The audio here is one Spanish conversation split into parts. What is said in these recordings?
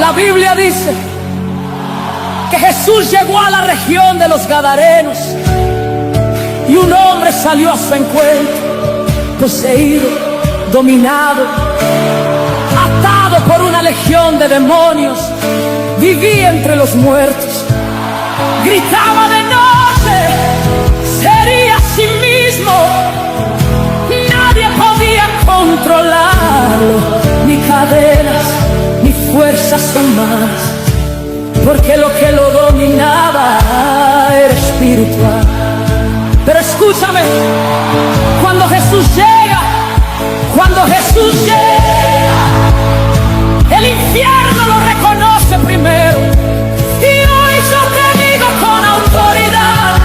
La Biblia dice que Jesús llegó a la región de los Gadarenos y un hombre salió a su encuentro, poseído, dominado, atado por una legión de demonios. Vivía entre los muertos, gritaba de noche, sería a sí mismo. Nadie podía controlarlo, ni cadenas, ni fuerzas humanas, porque lo que lo dominaba era espiritual. Pero escúchame, cuando Jesús llega, el infierno lo reconoce primero. Y hoy yo te digo con autoridad,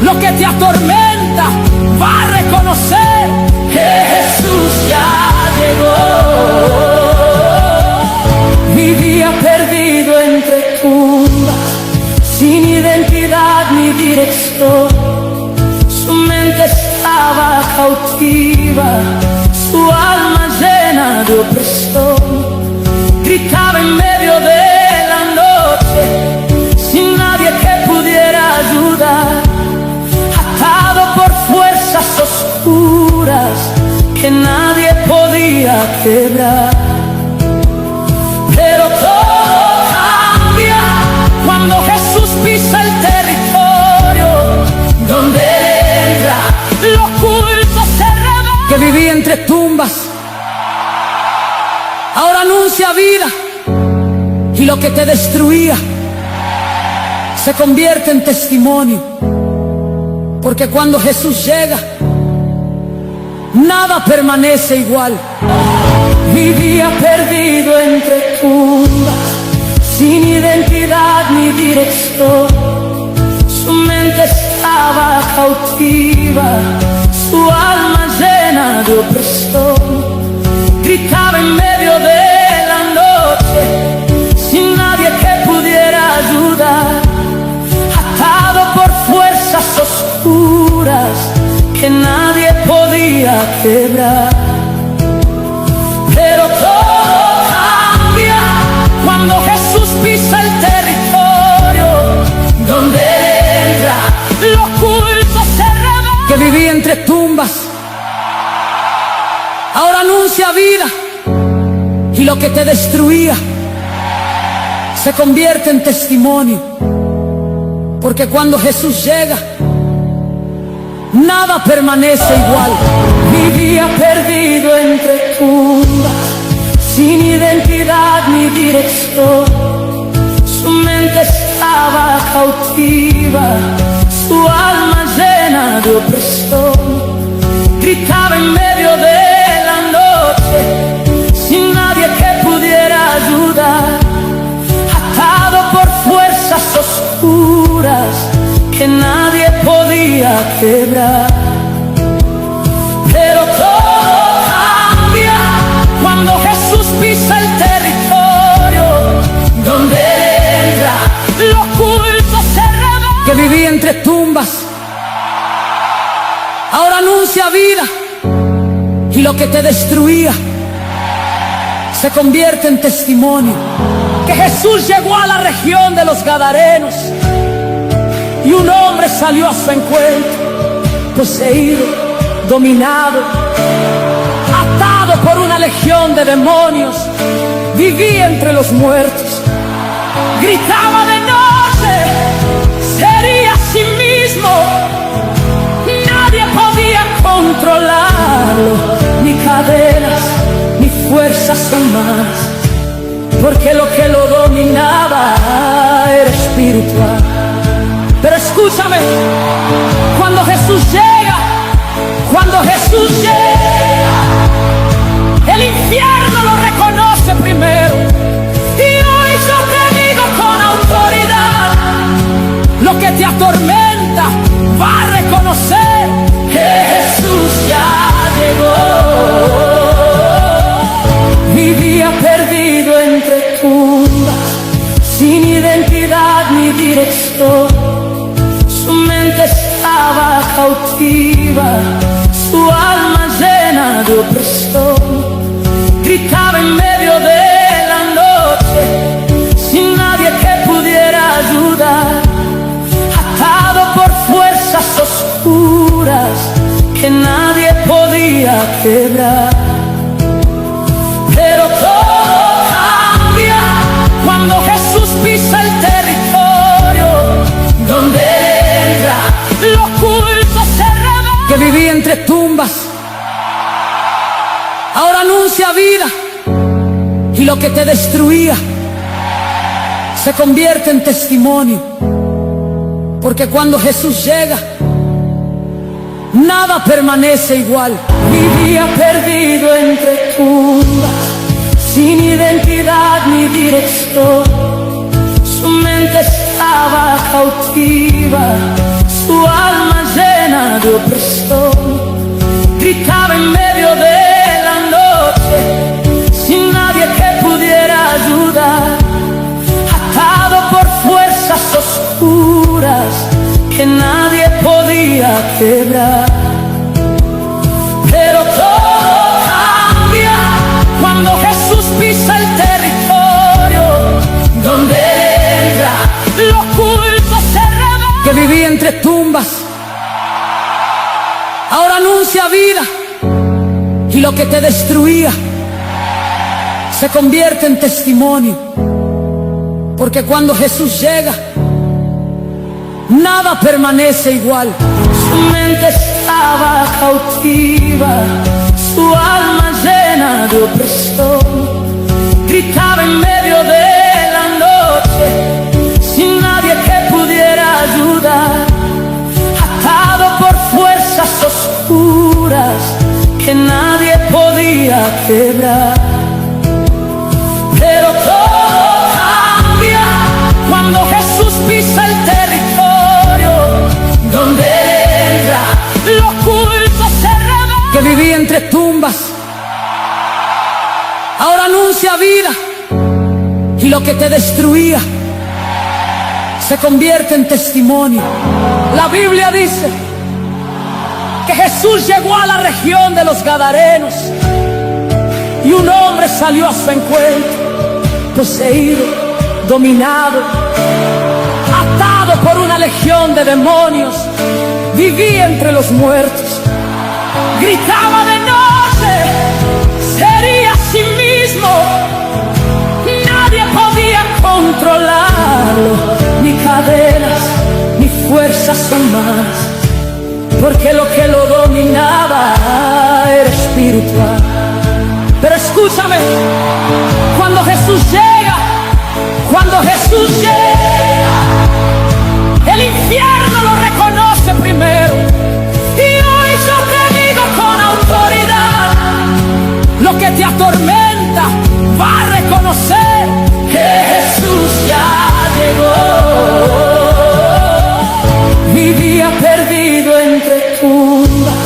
lo que te atormenta va a reconocer que Jesús ya llegó. Vivía perdido entre tumbas, sin identidad ni dirección. Su mente estaba cautiva, su alma llena de opresión. Gritaba en medio de la noche, sin nadie que pudiera ayudar, atado por fuerzas oscuras que nadie podía quebrar. Pero todo cambia cuando Jesús pisa el territorio donde entra, lo oculto se revela. Que vivía entre tumbas, ahora anuncia vida, y lo que te destruía se convierte en testimonio. Porque cuando Jesús llega, nada permanece igual. Vivía perdido entre tumbas, sin identidad ni dirección. Su mente estaba cautiva, su alma llena de opresión. Gritaba en medio de la noche, sin nadie que pudiera ayudar, atado por fuerzas oscuras que nadie podía quebrar. Pero todo cambia cuando Jesús pisa el territorio donde entra, lo oculto se revela. Que vivía entre tumbas, ahora anuncia vida, y lo que te destruía se convierte en testimonio. Porque cuando Jesús llega, nada permanece igual. Vivía perdido entre tumbas, sin identidad ni dirección. Su mente estaba cautiva, su alma llena de opresión. Gritaba en medio de la noche, sin nadie que pudiera ayudar, atado por fuerzas oscuras que nadie podía quebrar. Pero todo cambia cuando Jesús pisa el territorio donde entra, lo oculto se revela. Que vivía entre tumbas, ahora anuncia vida, y lo que te destruía se convierte en testimonio. Que Jesús llegó a la región de los Gadarenos y un hombre salió a su encuentro, poseído, dominado, atado por una legión de demonios. Vivía entre los muertos, gritaba de noche, sería a sí mismo. Nadie podía controlarlo, ni cadenas, ni fuerzas humanas, porque lo que lo dominaba era espiritual. Pero escúchame, cuando Jesús llega, el infierno lo reconoce primero. Y hoy yo te digo con autoridad, lo que te atormenta va a reconocer que Jesús ya llegó. Vivía perdido entre tumbas, sin identidad ni dirección. Su mente estaba cautiva, su alma llena de opresión. Gritaba en medio de la noche, quebrar. Pero todo cambia cuando Jesús pisa el territorio donde entra, lo oculto se revela. Que vivía entre tumbas, ahora anuncia vida, y lo que te destruía se convierte en testimonio. Porque cuando Jesús llega, nada permanece igual. Vivía perdido entre tumbas, sin identidad ni dirección. Su mente estaba cautiva, su alma llena de opresión. Gritaba en medio de la noche, sin nadie que pudiera ayudar, atado por fuerzas oscuras que nadie podía quebrar. Pero todo cambia cuando Jesús pisa el territorio donde entra, lo oculto se revela. Que vivía entre tumbas, ahora anuncia vida, y lo que te destruía se convierte en testimonio. Porque cuando Jesús llega, nada permanece igual. Su mente estaba cautiva, su alma llena de opresión. Gritaba en medio de la noche, sin nadie que pudiera ayudar, atado por fuerzas oscuras que nadie podía quebrar. Pero todo cambia cuando Jesús pisa el territorio donde entra, lo oculto se revela. Que vivía entre tumbas, ahora anuncia vida, y lo que te destruía se convierte en testimonio. La Biblia dice que Jesús llegó a la región de los Gadarenos, y un hombre salió a su encuentro, poseído, dominado, atado por una legión de demonios. Vivía entre los muertos, gritaba de noche, sería a sí mismo. Nadie podía controlarlo, ni cadenas, ni fuerzas humanas, porque lo que lo dominaba era espiritual. Pero escúchame, cuando Jesús llega, el infierno lo reconoce primero. Y hoy yo te digo con autoridad, lo que te atormenta va a reconocer que Jesús ya llegó. Vivía perdido entre tumbas,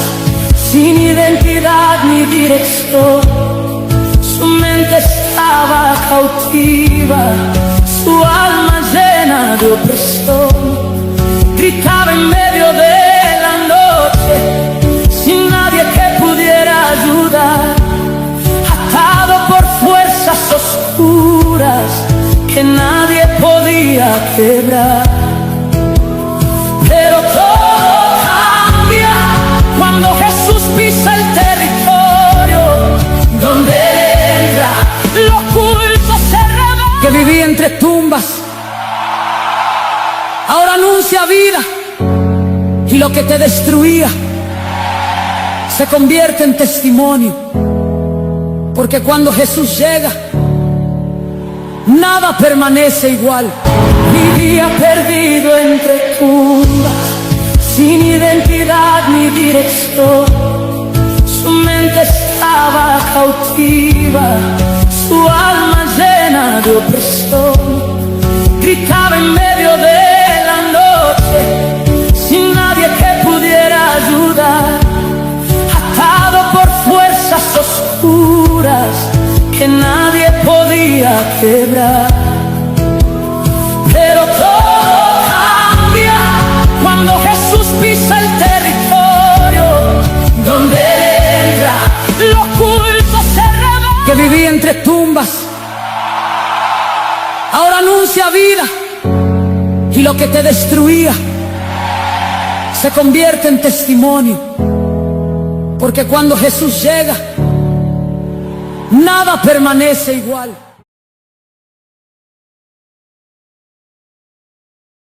sin identidad ni dirección. Su mente estaba cautiva, su alma llena de opresión. Gritaba en medio de la noche, sin nadie que pudiera ayudar, atado por fuerzas oscuras que nadie podía quebrar. Pero todo cambia cuando Jesús pisa el territorio donde entra, lo oculto se revela. Que vivía entre tumbas, ahora anuncia vida, y lo que te destruía se convierte en testimonio. Porque cuando Jesús llega, nada permanece igual. Vivía perdido entre tumbas, sin identidad ni dirección. Su mente estaba cautiva, su alma llena de opresión. Gritaba en medio de la noche, sin nadie que pudiera ayudar, atado por fuerzas oscuras que nadie podía quebrar. Pero todo cambia cuando Jesús pisa el territorio donde entra, lo oculto se revela. Que vivía entre tumbas, ahora anuncia vida, y lo que te destruía se convierte en testimonio. Porque cuando Jesús llega, nada permanece igual.